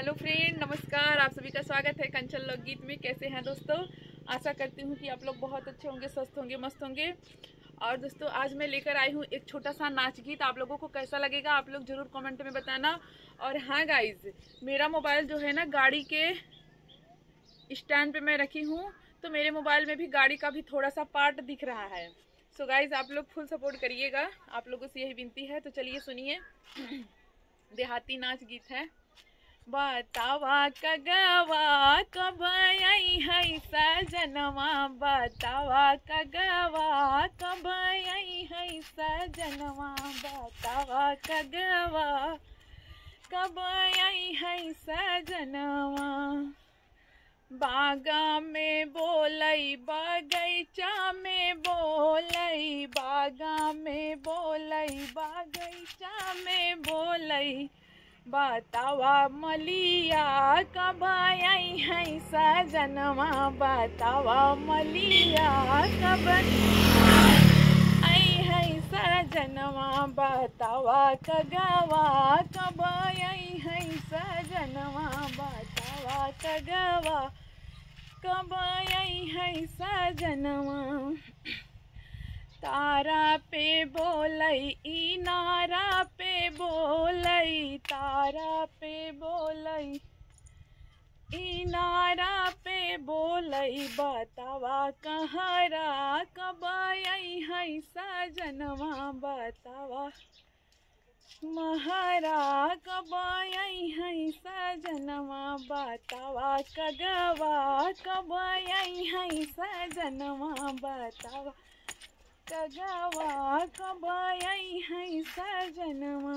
Hello friend, नमस्कार। आप सभी का स्वागत है कंचन लोकगीत में। कैसे हैं दोस्तों? आशा करती हूँ कि आप लोग बहुत अच्छे होंगे, स्वस्थ होंगे, मस्त होंगे। और दोस्तों आज मैं लेकर आई हूँ एक छोटा सा नाच गीत। आप लोगों को कैसा लगेगा आप लोग जरूर कमेंट में बताना। और हाँ गाइज, मेरा मोबाइल जो है ना गाड़ी के स्टैंड पे मैं रखी हूँ, तो मेरे मोबाइल में भी गाड़ी का भी थोड़ा सा पार्ट दिख रहा है। सो गाइज आप लोग फुल सपोर्ट करिएगा, आप लोगों से यही विनती है। तो चलिए सुनिए। देहाती नाच गीत है। बतावा कगवा कब आई है सजनवा, बतावा कगवा कब आई है सजनवा, बतावा कगवा कब आई है सजनवा। बागा में बोलई बगैचा में बोलई, बागा में बोलई बगैचा में बोलई, बतावा मलिया कब आई है सजनवा, बतावा मलिया कब आई है सजनवा, बतावा कगवा कब आई है सजनवा, बतावा कगवा कब आई है सजनवा। तारा पे बोलई इनारा पे बोलई, तारा पे बोलई इनारा पे बोलई, बतावा कहरा कब आई है सजनवा, बतावा महरा कब आई है सजनवा, बतावा कगवा कब आई है सजनवा, बतावा कगवा कब आई है सजनवा।